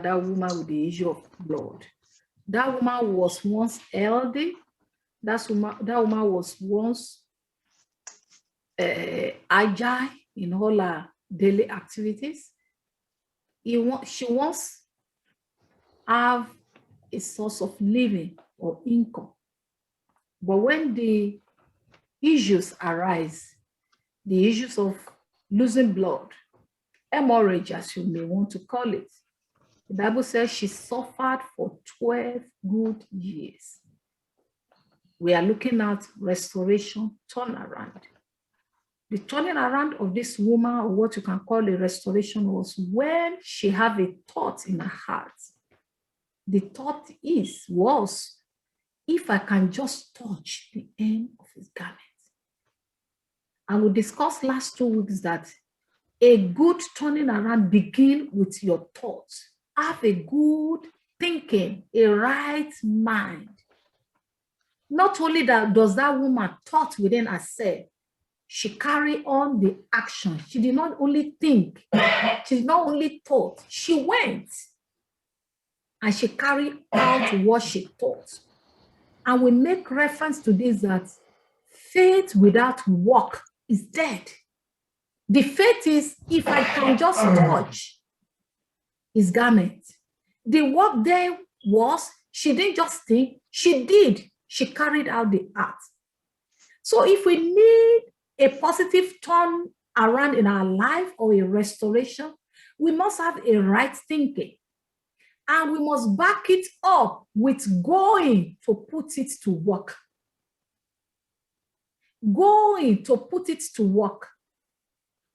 that woman with the issue of blood. That woman was once healthy. That woman was once agile in all her daily activities. She wants have a source of living or income. But when the issues arise, the issues of losing blood, hemorrhage, as you may want to call it, the Bible says she suffered for 12 good years. We are looking at restoration, turnaround. The turning around of this woman, or what you can call a restoration, was when she had a thought in her heart. The thought was, if I can just touch the hem of his garment. And we discussed last 2 weeks that a good turning around begins with your thoughts. Have a good thinking, a right mind. Not only that does that woman thought within herself, she carried on the action. She did not only think, she did not only thought, she went and she carried out what she thought. And we make reference to this, that faith without work is dead. The faith is, if I can just touch his garment. The work there was, she didn't just think, she did. She carried out the act. So if we need a positive turn around in our life or a restoration, we must have a right thinking. And we must back it up with going to put it to work. Going to put it to work.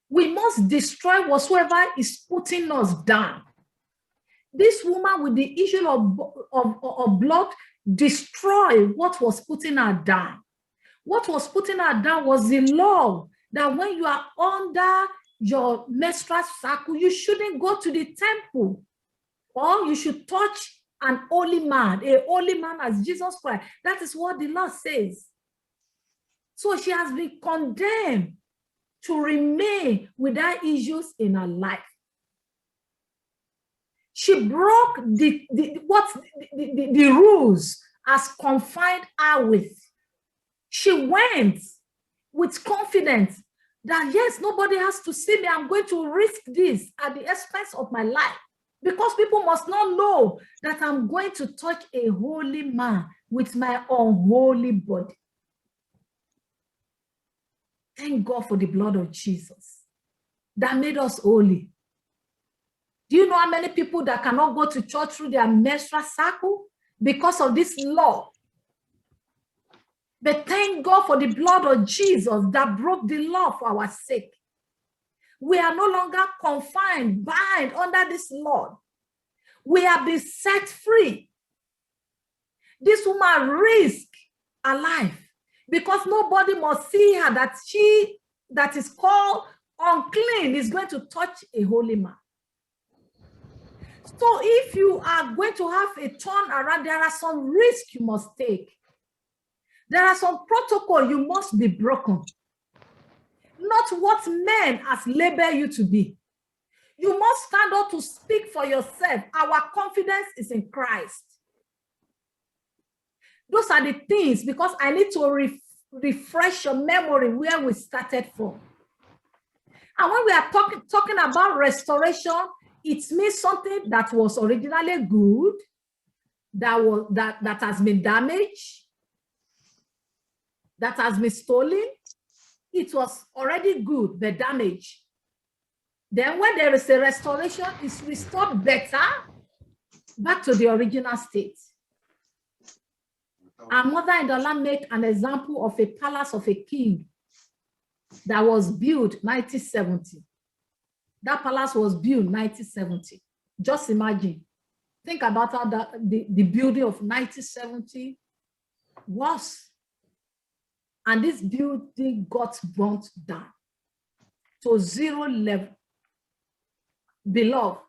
We must destroy whatsoever is putting us down. This woman with the issue of blood destroyed what was putting her down. What was putting her down was the law that when you are under your menstrual cycle, you shouldn't go to the temple, or you should touch an holy man, a holy man as Jesus Christ. That is what the law says. So she has been condemned to remain with her issues in her life. She broke the rules as confined her with. She went with confidence that, yes, nobody has to see me. I'm going to risk this at the expense of my life, because people must not know that I'm going to touch a holy man with my unholy body. Thank God for the blood of Jesus that made us holy. Do you know how many people that cannot go to church through their menstrual cycle because of this law? But thank God for the blood of Jesus that broke the law for our sake. We are no longer confined, bound under this law. We have been set free. This woman risked her life because nobody must see her that she that is called unclean is going to touch a holy man. So if you are going to have a turn around, there are some risks you must take. There are some protocols you must be broken. Not what men has labeled you to be. You must stand up to speak for yourself. Our confidence is in Christ. Those are the things, because I need to refresh your memory where we started from. And when we are talking about restoration, it means something that was originally good, that has been damaged, that has been stolen. It was already good, but damaged. Then when there is a restoration, it's restored better back to the original state. Our mother in the land made an example of a palace of a king that was built 1970. That palace was built 1970. Just imagine. Think about how the building of 1970 was. And this building got burnt down to zero level. Beloved,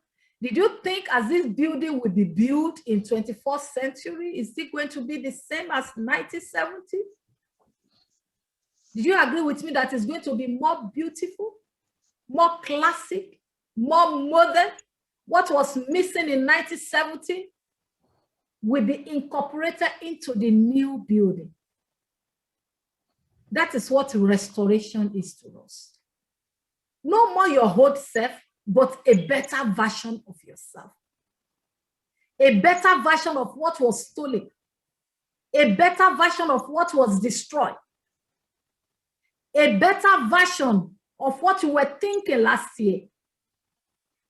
did you think as this building will be built in 21st century, is it going to be the same as 1970? Did you agree with me that it's going to be more beautiful, more classic, more modern, What was missing in 1970 will be incorporated into the new building. That is what restoration is to us. No more your old self, but a better version of yourself. A better version of what was stolen. A better version of what was destroyed. A better version of what you were thinking last year.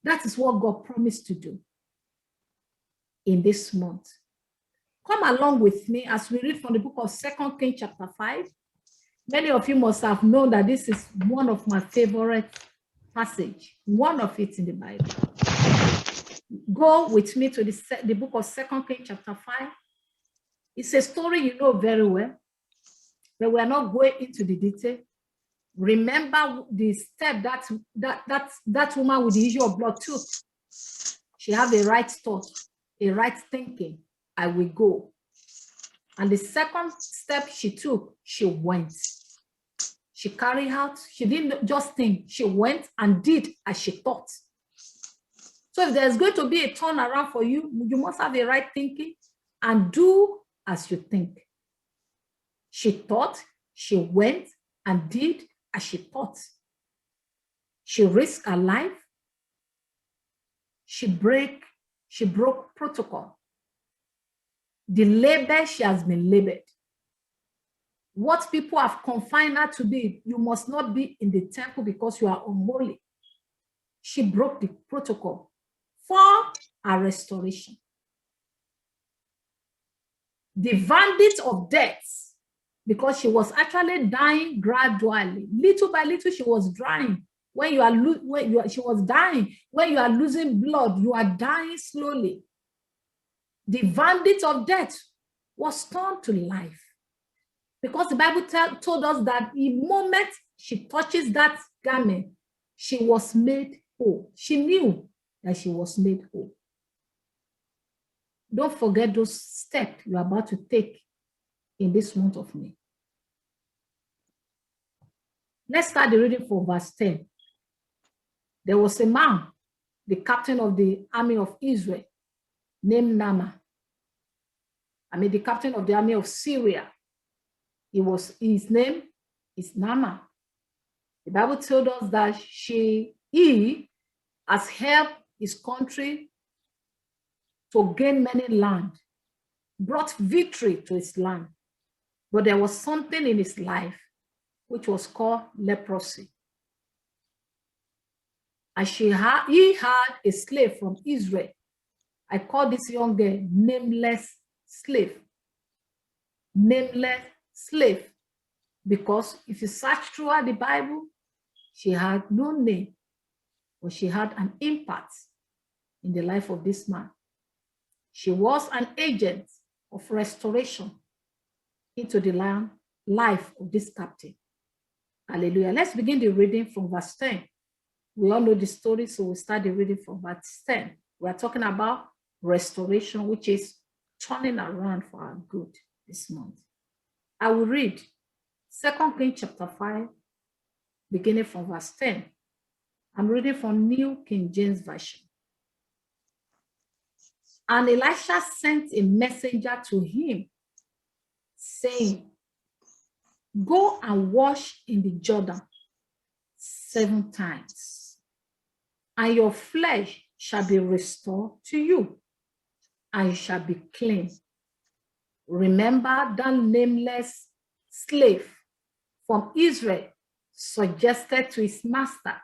That is what God promised to do in this month. Come along with me as we read from the book of 2 Kings chapter 5. Many of you must have known that this is one of my favorite passages, one of it in the Bible. Go with me to the book of 2 Kings chapter 5. It's a story you know very well, but we're not going into the detail. Remember the step that woman with the issue of blood took. She had a right thought, a right thinking. I will go. And the second step she took, she went. She carried out, she didn't just think, she went and did as she thought. So if there's going to be a turnaround for you, you must have a right thinking and do as you think. She thought, she went and did as she thought. She risked her life. She broke protocol. The label she has been labeled. What people have confined her to be, you must not be in the temple because you are unholy. She broke the protocol for her restoration. The verdict of death, because she was actually dying gradually, little by little she was dying. She was dying. When you are losing blood, you are dying slowly. The verdict of death was turned to life. Because the Bible told us that the moment she touches that garment, she was made whole. She knew that she was made whole. Don't forget those steps you're about to take in this month of May. Let's start the reading from verse 10. There was a man, the captain of the army of Israel, named Naaman. The captain of the army of Syria. His name is Naaman. The Bible told us that he has helped his country to gain many land, brought victory to his land. But there was something in his life which was called leprosy. And he had a slave from Israel. I call this young girl nameless slave. Nameless slave. Because if you search throughout the Bible, she had no name, but she had an impact in the life of this man. She was an agent of restoration into the life of this captive. Hallelujah. Let's begin the reading from verse 10. We all know the story, so we'll start the reading from verse 10. We're talking about restoration, which is turning around for our good this month. I will read 2 Kings chapter 5, beginning from verse 10. I'm reading from New King James Version. And Elisha sent a messenger to him, saying, go and wash in the Jordan 7 times, and your flesh shall be restored to you, and you shall be clean. Remember that nameless slave from Israel suggested to his master,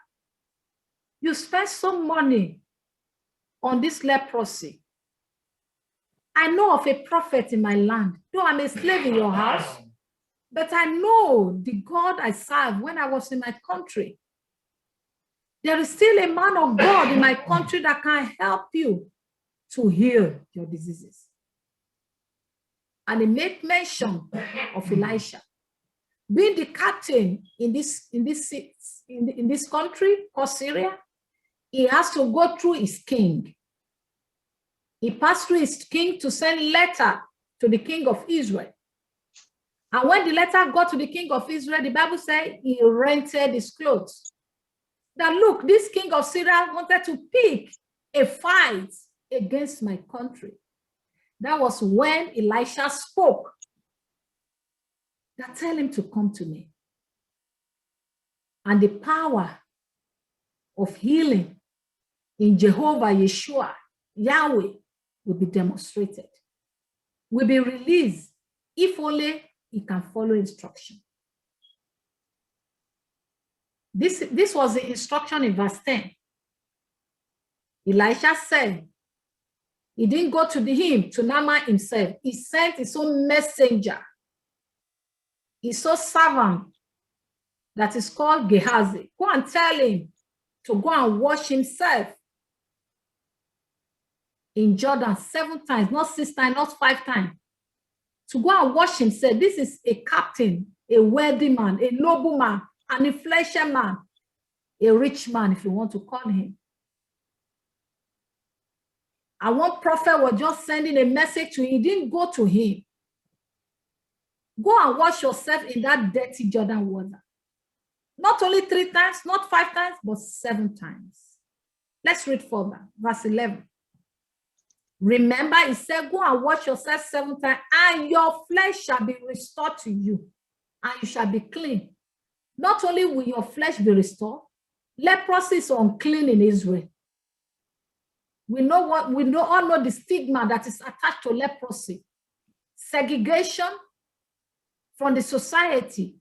you spent some money on this leprosy. I know of a prophet in my land, though I'm a slave in your house, but I know the God I served when I was in my country. There is still a man of God in my country that can help you to heal your diseases. And he made mention of Elisha. Being the captain in this country called Syria, he has to go through his king. He passed through his king to send letter to the king of Israel. And when the letter got to the king of Israel, the Bible said he rented his clothes. That look, this king of Syria wanted to pick a fight against my country. That was when Elisha spoke. That tell him to come to me. And the power of healing in Jehovah, Yeshua, Yahweh will be demonstrated, will be released if only he can follow instruction. This was the instruction in verse 10. Elisha said, he didn't go to him, to Naaman himself. He sent his own messenger, his own servant that is called Gehazi. Go and tell him to go and wash himself in Jordan 7 times, not 6 times, not 5 times. To go and wash himself. This is a captain, a wealthy man, a nobleman, an influential man, a rich man, if you want to call him. And one prophet was just sending a message to him. He didn't go to him. Go and wash yourself in that dirty Jordan water. Not only 3 times, not 5 times, but 7 times. Let's read further. Verse 11. Remember, he said, go and wash yourself 7 times, and your flesh shall be restored to you, and you shall be clean. Not only will your flesh be restored, leprosy is unclean in Israel. We all know the stigma that is attached to leprosy. Segregation from the society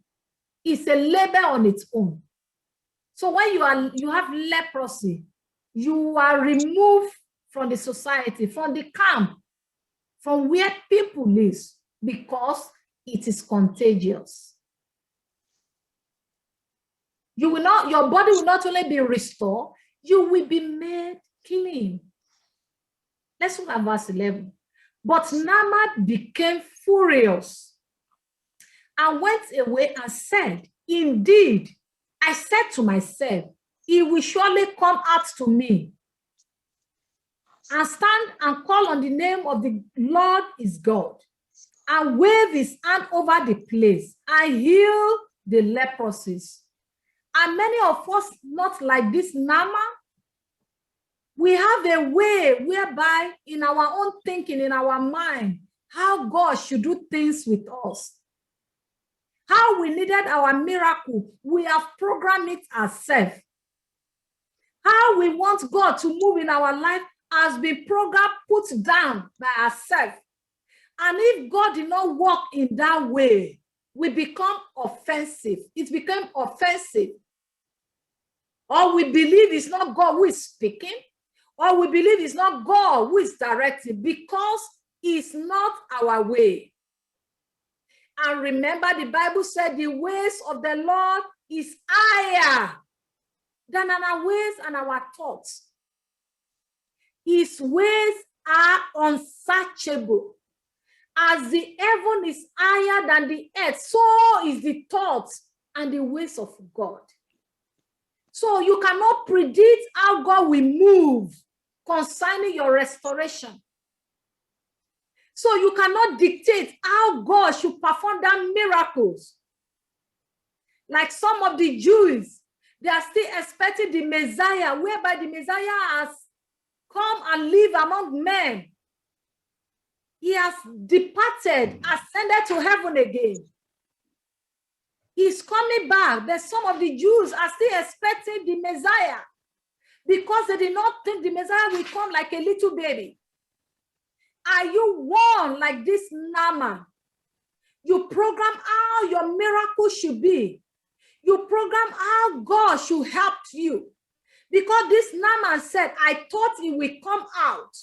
is a label on its own. So when you have leprosy, you are removed from the society, from the camp, from where people live, because it is contagious. Your body will not only be restored, you will be made clean. Let's look at verse 11. But Naaman became furious and went away and said, indeed, I said to myself, he will surely come out to me and stand and call on the name of the Lord his God and wave his hand over the place and heal the leprosies. And many of us, not like this Naaman, we have a way whereby in our own thinking, in our mind, how God should do things with us. How we needed our miracle, we have programmed it ourselves. How we want God to move in our life has been programmed, put down by ourselves. And if God did not work in that way, we become offensive. It became offensive. Or we believe it's not God who is speaking, or we believe it's not God who is directing, because it's not our way. And remember, the Bible said the ways of the Lord is higher than our ways and our thoughts. His ways are unsearchable. As the heaven is higher than the earth, so is the thoughts and the ways of God. So you cannot predict how God will move concerning your restoration. So you cannot dictate how God should perform that miracles. Like some of the Jews, they are still expecting the Messiah, whereby the Messiah has come and live among men. He has departed, ascended to heaven again. He's coming back. But some of the Jews are still expecting the Messiah because they did not think the Messiah will come like a little baby. Are you one like this Naaman? You program how your miracle should be. You program how God should help you. Because this Naaman said, I thought he will come out.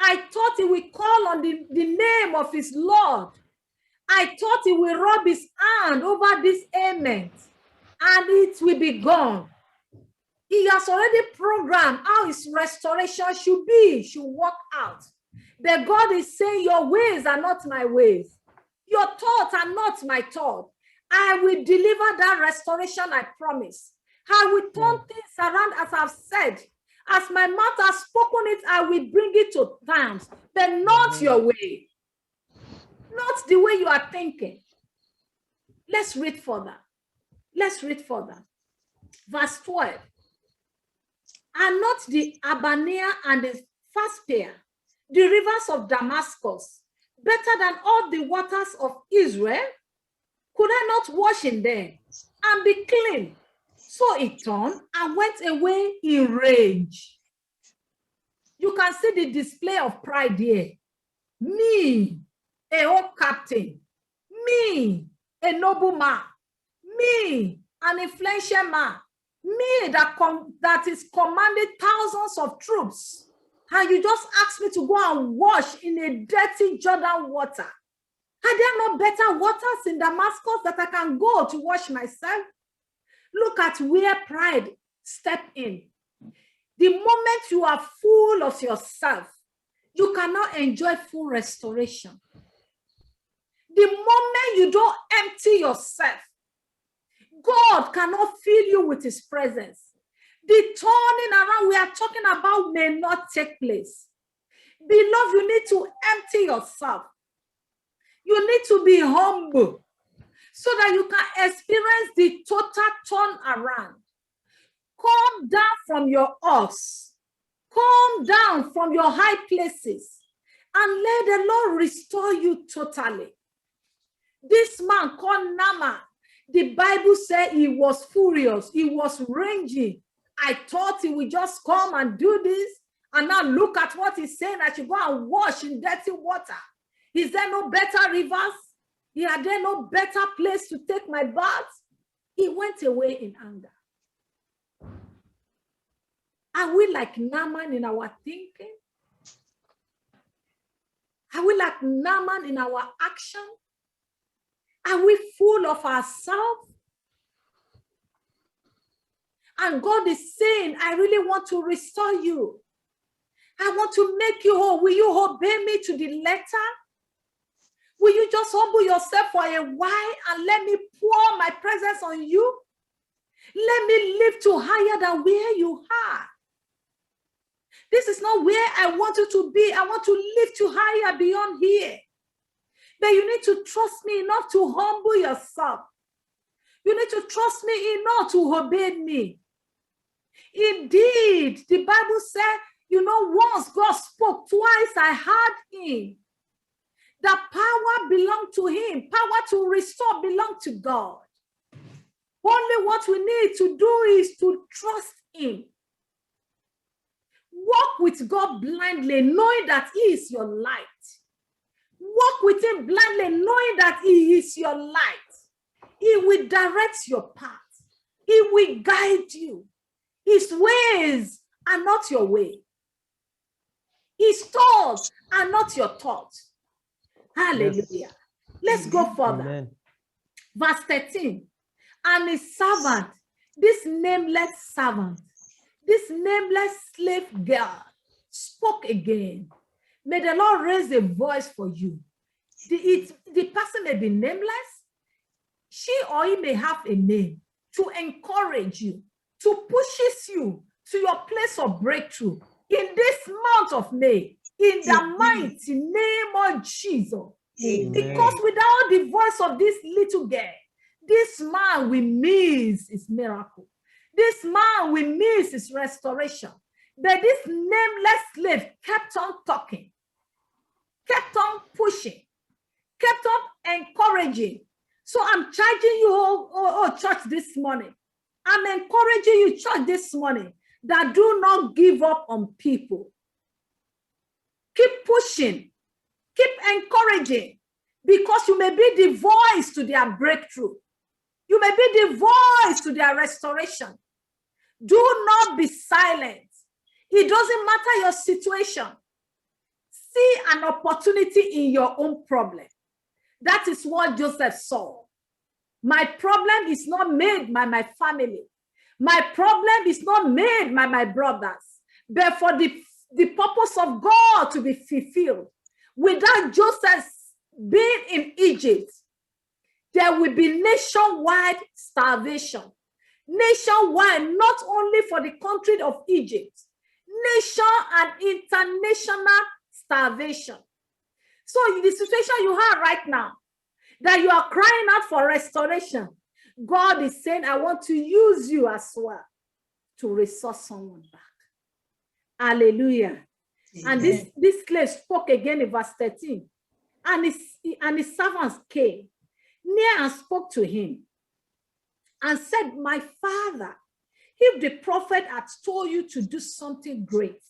I thought he will call on the name of his Lord. I thought he will rub his hand over this ailment and it will be gone. He has already programmed how his restoration should be, should work out. But God is saying, your ways are not my ways. Your thoughts are not my thoughts. I will deliver that restoration I promise. I will turn things around as I've said. As my mouth has spoken it, I will bring it to terms, but not your way. Not the way you are thinking. Let's read further. Let's read further. Verse 12. Are not the Abana and the Phaspia, the rivers of Damascus, better than all the waters of Israel? Could I not wash in them and be clean? So he turned and went away in rage. You can see the display of pride here. Me, a old captain. Me, a noble man. Me, an influential man. Me that is commanding thousands of troops. And you just asked me to go and wash in a dirty Jordan water. Are there no better waters in Damascus that I can go to wash myself? Look at where pride stepped in. The moment you are full of yourself, you cannot enjoy full restoration. The moment you don't empty yourself, God cannot fill you with his presence. The turning around we are talking about may not take place. Beloved, you need to empty yourself. You need to be humble so that you can experience the total turn around. Come down from your horse. Come down from your high places and let the Lord restore you totally. This man called Naaman, the Bible said he was furious. He was raging. I thought he would just come and do this. And now look at what he's saying. I should go and wash in dirty water. Is there no better rivers? Are there no better place to take my bath? He went away in anger. Are we like Naaman in our thinking? Are we like Naaman in our action? Are we full of ourselves? And God is saying, I really want to restore you. I want to make you whole. Will you obey me to the letter? Will you just humble yourself for a while and let me pour my presence on you? Let me lift you higher than where you are. This is not where I want you to be. I want to lift you higher beyond here. But you need to trust me enough to humble yourself. You need to trust me enough to obey me. Indeed, the Bible said, once God spoke, twice I heard him. The power belonged to him. Power to restore belonged to God. Only what we need to do is to trust him. Walk with God blindly, knowing that he is your light. Walk with him blindly, knowing that he is your light. He will direct your path. He will guide you. His ways are not your way. His thoughts are not your thoughts. Hallelujah. Yes. Let's go further. Amen. Verse 13. And his servant, this nameless servant, this nameless slave girl spoke again. May the Lord raise a voice for you. The person may be nameless. She or he may have a name to encourage you, to pushes you to your place of breakthrough in this month of May, in the mighty name of Jesus. Amen. Because without the voice of this little girl, this man will miss his miracle. This man will miss his restoration. But this nameless slave kept on talking, kept on pushing, kept on encouraging. So I'm charging you, church, this morning. I'm encouraging you, church, this morning, that do not give up on people. Keep pushing, keep encouraging, because you may be the voice to their breakthrough. You may be the voice to their restoration. Do not be silent. It doesn't matter your situation. See an opportunity in your own problem. That is what Joseph saw. My problem is not made by my family. My problem is not made by my brothers, but for the purpose of God to be fulfilled. Without Joseph being in Egypt, there will be nationwide starvation. Nationwide, not only for the country of Egypt, nation and international starvation. So in the situation you are right now, that you are crying out for restoration, God is saying, I want to use you as well to restore someone back. Hallelujah. And Amen. this slave spoke again in verse 13. And his servants came near and spoke to him and said, my father, if the prophet had told you to do something great,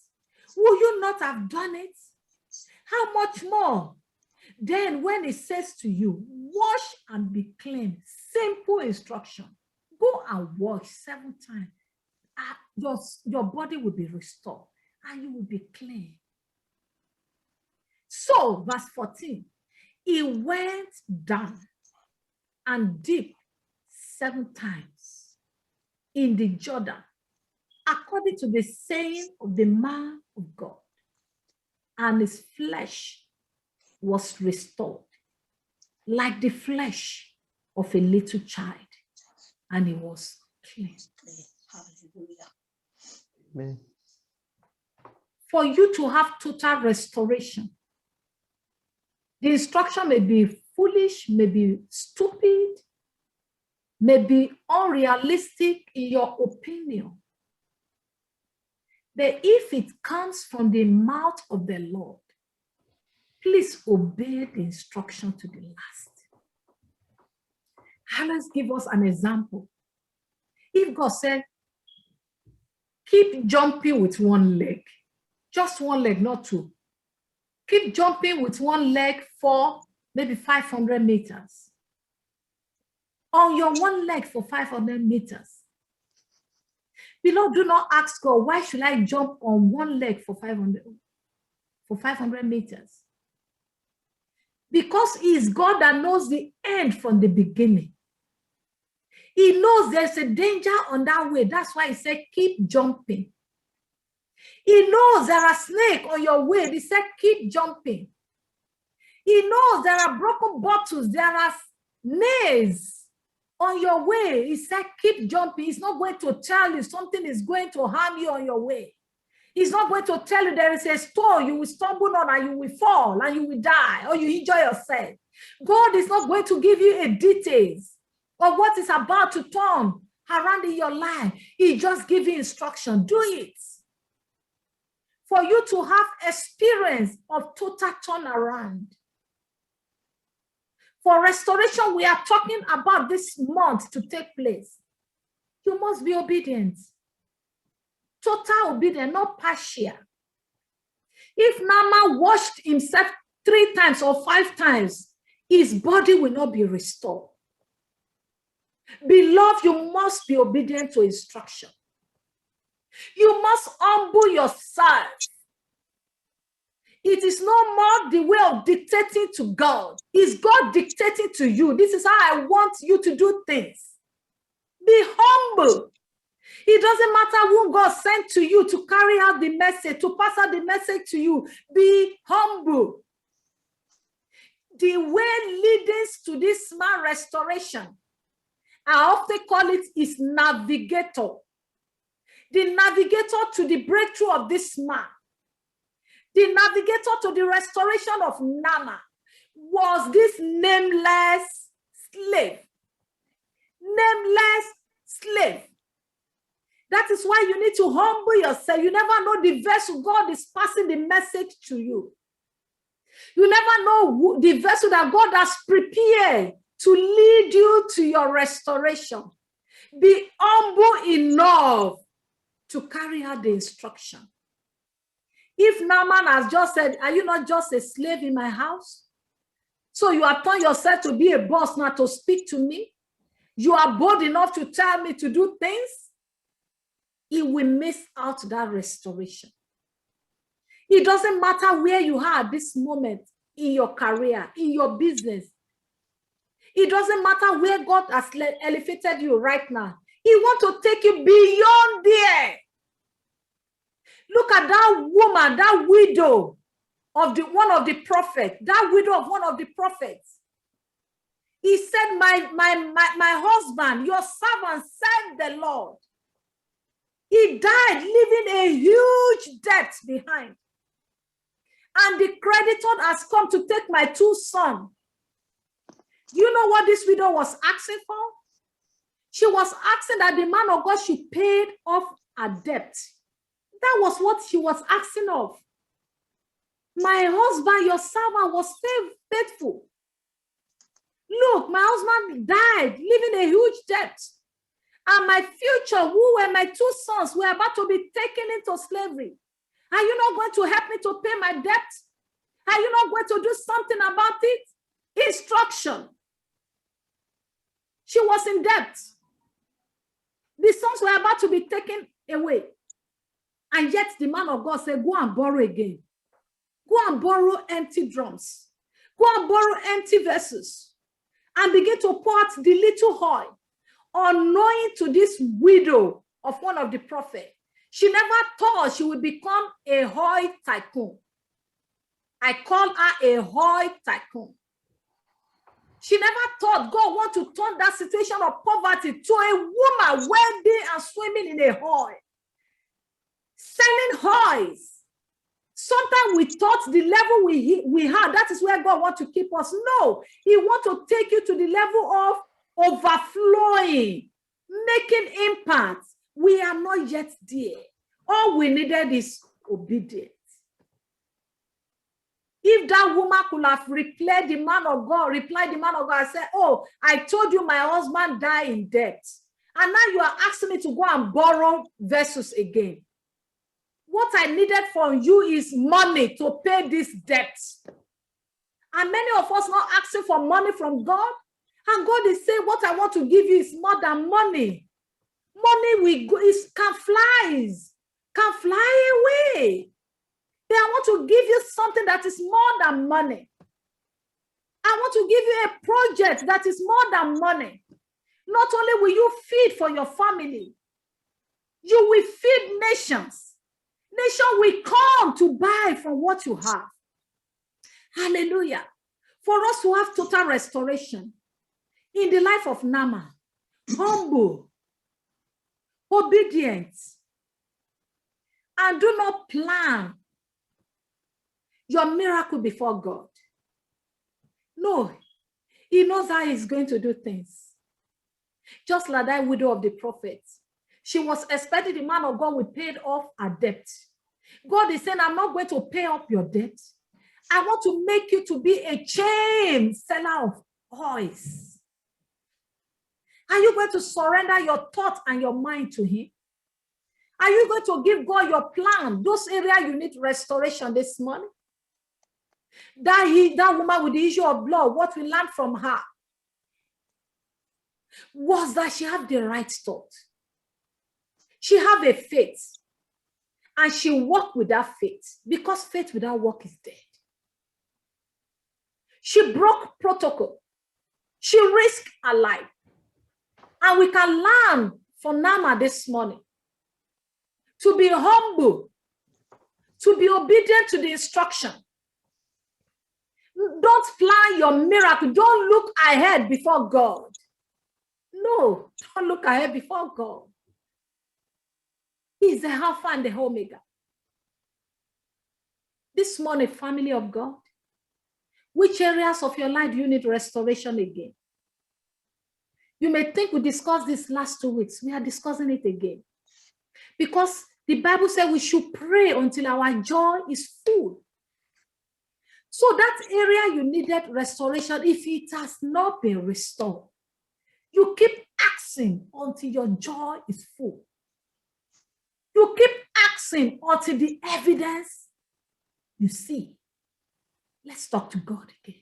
will you not have done it? How much more? Then when he says to you, wash and be clean, simple instruction, go and wash 7 times. Your body will be restored and you will be clean. So, verse 14, he went down and dipped 7 times in the Jordan, according to the saying of the man of God, and his flesh was restored like the flesh of a little child, and he was clean. Hallelujah. Amen. For you to have total restoration, the instruction may be foolish, may be stupid, may be unrealistic in your opinion. But if it comes from the mouth of the Lord, please obey the instruction to the last. Let's give us an example. If God said, keep jumping with one leg, just one leg, not 2. Keep jumping with one leg for maybe 500 meters. On your one leg for 500 meters. Beloved, do not ask God, why should I jump on one leg for 500 meters? Because he is God that knows the end from the beginning. He knows there's a danger on that way. That's why he said, keep jumping. He knows there are snakes on your way. He said, keep jumping. He knows there are broken bottles. There are nails on your way. He said, keep jumping. He's not going to tell you something is going to harm you on your way. He's not going to tell you there is a stone you will stumble on and you will fall and you will die or you enjoy yourself. God is not going to give you a details of what is about to turn around in your life. He just gives you instruction. Do it. For you to have experience of total turnaround. For restoration, we are talking about this month to take place. You must be obedient. Total obedience, not partial. If Naaman washed himself 3 times or 5 times, his body will not be restored. Beloved, you must be obedient to instruction. You must humble yourself. It is no more the way of dictating to God. It's God dictating to you. This is how I want you to do things. Be humble. It doesn't matter who God sent to you to carry out the message, to pass out the message to you. Be humble. The way leads to this man restoration, I often call it is navigator. The navigator to the breakthrough of this man, the navigator to the restoration of Naaman was this nameless slave. Nameless slave. That is why you need to humble yourself. You never know the vessel God is passing the message to you. You never know the vessel that God has prepared to lead you to your restoration. Be humble enough to carry out the instruction. If Naaman has just said, are you not just a slave in my house? So you have turned yourself to be a boss now to speak to me? You are bold enough to tell me to do things? He will miss out that restoration. It doesn't matter where you are at this moment in your career, in your business. It doesn't matter where God has elevated you right now. He wants to take you beyond there. Look at that woman, that widow of one of the prophets, that widow of one of the prophets. He said, my husband, your servant served the Lord. He died leaving a huge debt behind. And the creditor has come to take my 2 sons. Do you know what this widow was asking for? She was asking that the man of God should pay off her debt. That was what she was asking of. My husband, your servant, was faithful. Look, my husband died, leaving a huge debt. And my future, who were my 2 sons, were about to be taken into slavery. Are you not going to help me to pay my debt? Are you not going to do something about it? Instruction. She was in debt. The sons were about to be taken away. And yet the man of God said, go and borrow again. Go and borrow empty drums. Go and borrow empty vessels. And begin to pour out the little oil, unknowing to this widow of one of the prophets. She never thought she would become a oil tycoon. I call her a oil tycoon. She never thought God want to turn that situation of poverty to a woman wealthy and swimming in a oil, selling oils. Sometimes we thought the level we had, that is where God wants to keep us. No, He wants to take you to the level of overflowing, making impact. We are not yet there. All we needed is obedience. If that woman could have replied the man of God and said, oh, I told you my husband died in debt, and now you are asking me to go and borrow vessels again. What I needed from you is money to pay this debt. And many of us not asking for money from God. And God is saying, what I want to give you is more than money. Money can fly away. Then I want to give you something that is more than money. I want to give you a project that is more than money. Not only will you feed for your family, you will feed nations. Nation will come to buy from what you have. Hallelujah. For us to have total restoration in the life of Nama, humble, obedient, and do not plan your miracle before God. No, He knows how He's going to do things. Just like that widow of the prophet. She was expecting the man of God would pay off her debt. God is saying, I'm not going to pay up your debt. I want to make you to be a chain seller of oils. Are you going to surrender your thought and your mind to Him? Are you going to give God your plan? Those areas you need restoration this morning. That woman with the issue of blood, what we learned from her was that she had the right thought. She had a faith. And she walked with that faith, because faith without work is dead. She broke protocol. She risked her life. And we can learn from Nama this morning to be humble, to be obedient to the instruction. Don't plan your miracle. Don't look ahead before God. No, don't look ahead before God. He's the Alpha and the Omega. This morning, family of God, which areas of your life do you need restoration again? You may think we discussed this last 2 weeks. We are discussing it again. Because the Bible said we should pray until our joy is full. So that area you needed restoration, if it has not been restored, you keep asking until your joy is full. You keep asking until the evidence you see. Let's talk to God again.